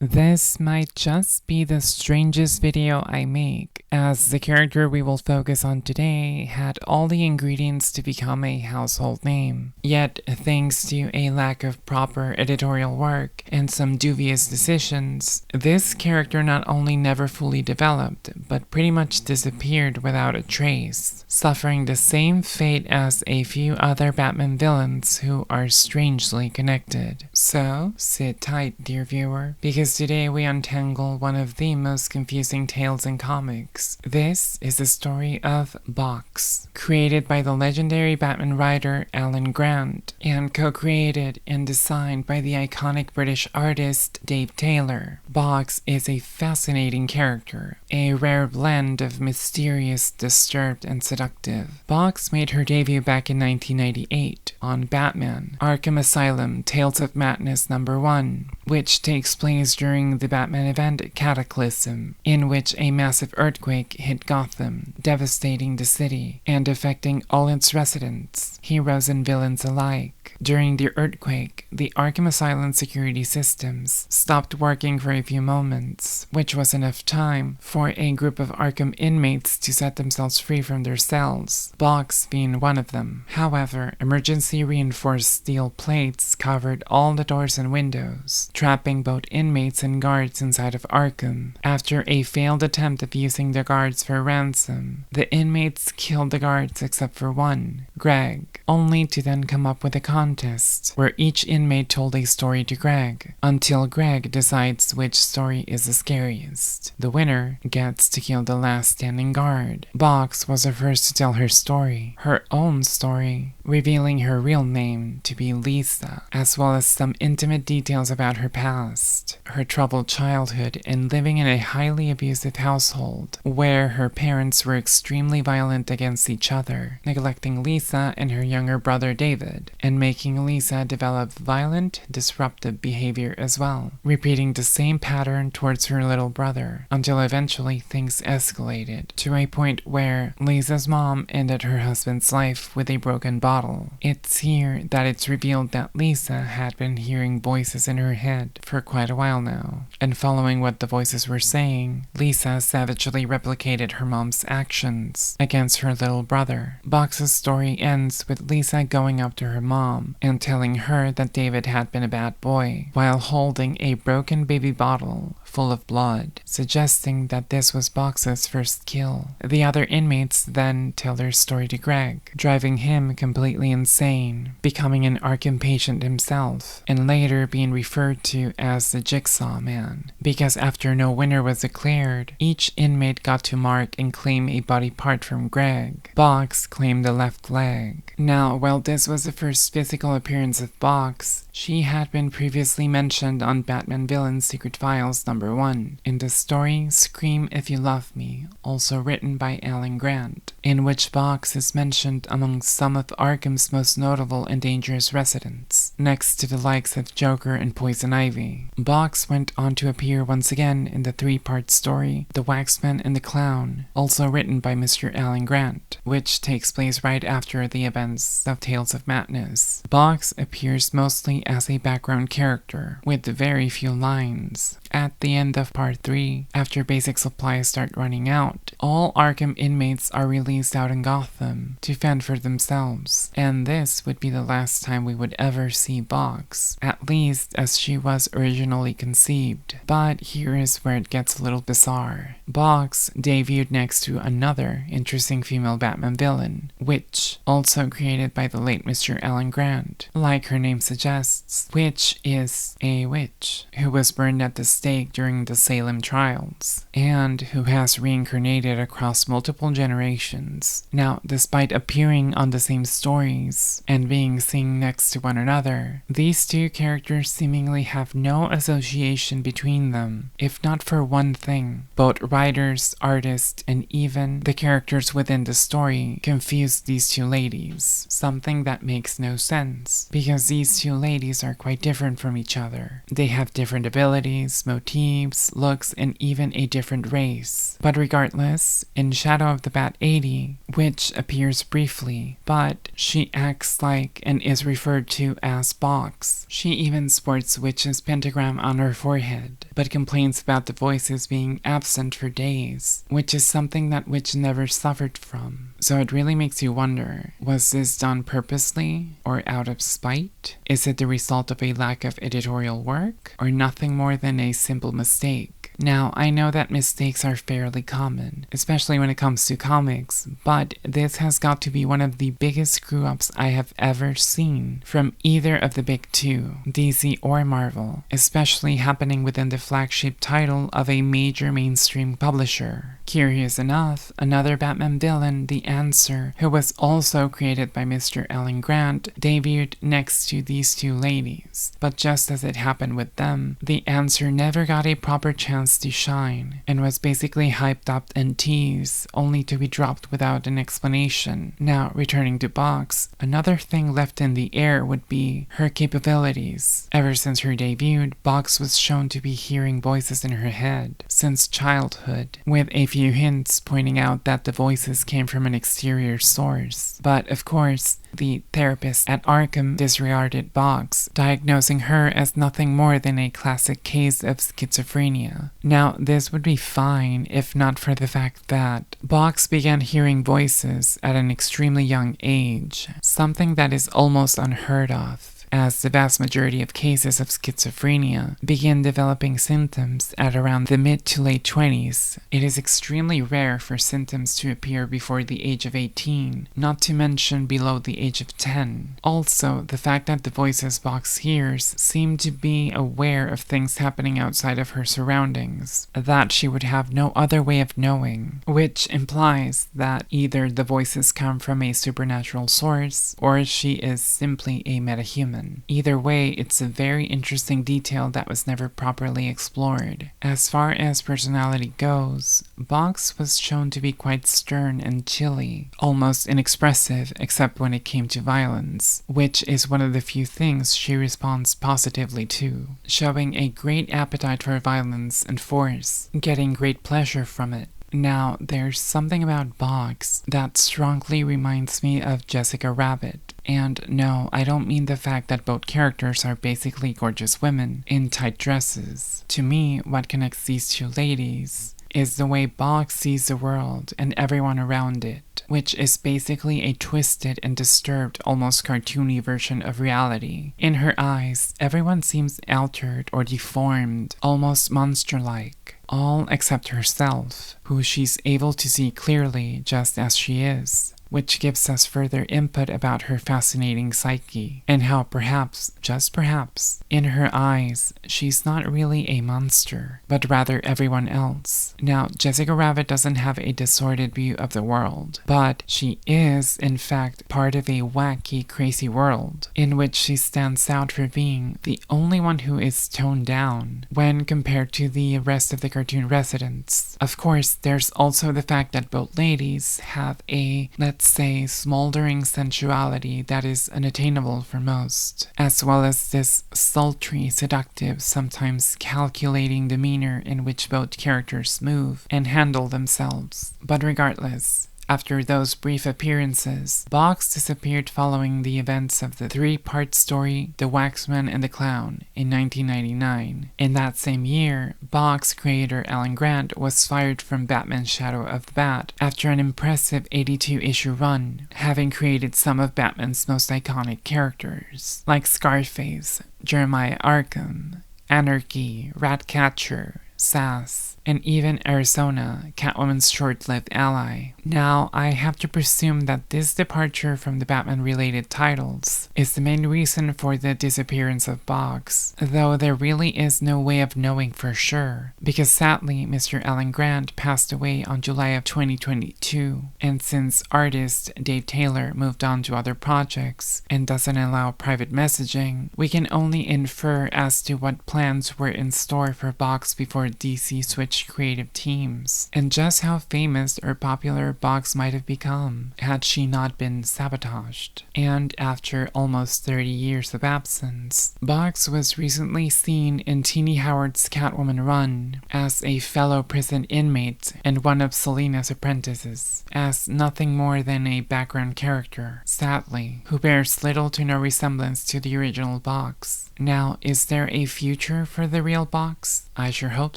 This might just be the strangest video I make, as the character we will focus on today had all the ingredients to become a household name. Yet, thanks to a lack of proper editorial work and some dubious decisions, this character not only never fully developed, but pretty much disappeared without a trace, suffering the same fate as a few other Batman villains who are strangely connected. So, sit tight, dear viewer, because today we untangle one of the most confusing tales in comics. This is the story of Box, created by the legendary Batman writer Alan Grant, and co-created and designed by the iconic British artist Dave Taylor. Box is a fascinating character, a rare blend of mysterious, disturbed, and seductive. Box made her debut back in 1998 on Batman, Arkham Asylum, Tales of Madness #1, which takes place during the Batman event Cataclysm, in which a massive earthquake hit Gotham, devastating the city and affecting all its residents, heroes and villains alike. During the earthquake, the Arkham Asylum security systems stopped working for a few moments, which was enough time for a group of Arkham inmates to set themselves free from their cells, Box being one of them. However, emergency reinforced steel plates covered all the doors and windows, trapping both inmates and guards inside of Arkham. After a failed attempt of using the guards for ransom, the inmates killed the guards except for one, Greg, only to then come up with a contest where each inmate told a story to Greg, until Greg decides which story is the scariest. The winner gets to kill the last standing guard. Box was the first to tell her story, her own story, revealing her real name to be Lisa, as well as some intimate details about her past, her troubled childhood, and living in a highly abusive household where her parents were extremely violent against each other, neglecting Lisa and her younger brother David, and making Lisa develop violent, disruptive behavior as well, repeating the same pattern towards her little brother, until eventually things escalated to a point where Lisa's mom ended her husband's life with a broken bottle. It's here that it's revealed that Lisa had been hearing voices in her head for quite a while now, and following what the voices were saying, Lisa savagely replicated her mom's actions against her little brother. Box's story ends with Lisa going up to her mom and telling her that David had been a bad boy, while holding a broken baby bottle full of blood, suggesting that this was Box's first kill. The other inmates then tell their story to Greg, driving him completely insane, becoming an Arkham patient himself, and later being referred to as the Jigsaw Man, because after no winner was declared, each inmate got to mark and claim a body part from Greg. Box claimed the left leg. Now, while this was the first physical appearance of Box, she had been previously mentioned on Batman Villains Secret Files #1 in the story Scream If You Love Me, also written by Alan Grant, in which Box is mentioned among some of Arkham's most notable and dangerous residents, next to the likes of Joker and Poison Ivy. Box went on to appear once again in the three-part story The Waxman and the Clown, also written by Mr. Alan Grant, which takes place right after the events of Tales of Madness. Box appears mostly as a background character, with very few lines. At the end of Part 3, after basic supplies start running out, all Arkham inmates are released out in Gotham to fend for themselves, and this would be the last time we would ever see Box, at least as she was originally conceived. But here is where it gets a little bizarre. Box debuted next to another interesting female Batman villain, Witch, also created by the late Mr. Alan Grant. Like her name suggests, Witch is a witch who was burned at the stake during the Salem trials, and who has reincarnated across multiple generations. Now, despite appearing on the same stories and being seen next to one another, these two characters seemingly have no association between them, if not for one thing. Both writers, artists, and even the characters within the story confuse these two ladies, something that makes no sense, because these two ladies are quite different from each other. They have different abilities, motifs, looks, and even a different race. But regardless, in Shadow of the Bat 80, lady, which appears briefly, but she acts like and is referred to as Box. She even sports Witch's pentagram on her forehead, but complains about the voices being absent for days, which is something that Witch never suffered from. So it really makes you wonder, was this done purposely or out of spite? Is it the result of a lack of editorial work, or nothing more than a simple mistake? Now, I know that mistakes are fairly common, especially when it comes to comics, but this has got to be one of the biggest screw-ups I have ever seen from either of the big two, DC or Marvel, especially happening within the flagship title of a major mainstream publisher. Curious enough, another Batman villain, The Answer, who was also created by Mr. Alan Grant, debuted next to these two ladies. But just as it happened with them, The Answer never got a proper chance to shine, and was basically hyped up and teased, only to be dropped without an explanation. Now, returning to Box, another thing left in the air would be her capabilities. Ever since her debut, Box was shown to be hearing voices in her head since childhood, with a few hints pointing out that the voices came from an exterior source. But of course, the therapist at Arkham disregarded Box, diagnosing her as nothing more than a classic case of schizophrenia. Now, this would be fine if not for the fact that Box began hearing voices at an extremely young age, something that is almost unheard of, as the vast majority of cases of schizophrenia begin developing symptoms at around the mid to late 20s. It is extremely rare for symptoms to appear before the age of 18, not to mention below the age of 10. Also, the fact that the voices Box hears seem to be aware of things happening outside of her surroundings, that she would have no other way of knowing, which implies that either the voices come from a supernatural source, or she is simply a metahuman. Either way, it's a very interesting detail that was never properly explored. As far as personality goes, Box was shown to be quite stern and chilly, almost inexpressive except when it came to violence, which is one of the few things she responds positively to, showing a great appetite for violence and force, getting great pleasure from it. Now, there's something about Box that strongly reminds me of Jessica Rabbit. And no, I don't mean the fact that both characters are basically gorgeous women in tight dresses. To me, what connects these two ladies is the way Box sees the world and everyone around it, which is basically a twisted and disturbed, almost cartoony version of reality. In her eyes, everyone seems altered or deformed, almost monster-like, all except herself, who she's able to see clearly just as she is, which gives us further input about her fascinating psyche, and how perhaps, just perhaps, in her eyes, she's not really a monster, but rather everyone else. Now, Jessica Rabbit doesn't have a distorted view of the world, but she is, in fact, part of a wacky, crazy world, in which she stands out for being the only one who is toned down when compared to the rest of the cartoon residents. Of course, there's also the fact that both ladies have a, let's say, smoldering sensuality that is unattainable for most, as well as this sultry, seductive, sometimes calculating demeanor in which both characters move and handle themselves. But regardless, after those brief appearances, Box disappeared following the events of the three-part story The Waxman and the Clown in 1999. In that same year, Box creator Alan Grant was fired from Batman's Shadow of the Bat after an impressive 82-issue run, having created some of Batman's most iconic characters, like Scarface, Jeremiah Arkham, Anarchy, Ratcatcher, Sass, and even Arizona, Catwoman's short-lived ally. Now, I have to presume that this departure from the Batman-related titles is the main reason for the disappearance of Box, though there really is no way of knowing for sure, because sadly, Mr. Alan Grant passed away on July of 2022, and since artist Dave Taylor moved on to other projects and doesn't allow private messaging, we can only infer as to what plans were in store for Box before before DC switched creative teams, and just how famous or popular Box might have become had she not been sabotaged. And after almost 30 years of absence, Box was recently seen in Teenie Howard's Catwoman run as a fellow prison inmate and one of Selina's apprentices, as nothing more than a background character, sadly, who bears little to no resemblance to the original Box. Now, is there a future for the real Box? I sure hope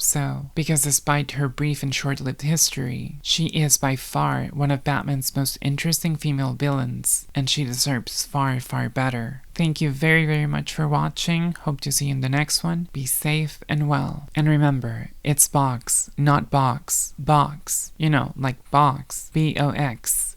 so, because despite her brief and short-lived history, she is by far one of Batman's most interesting female villains, and she deserves far, far better. Thank you very, very much for watching. Hope to see you in the next one. Be safe and well. And remember, it's Box, not Box. Box. You know, like box. B-O-X.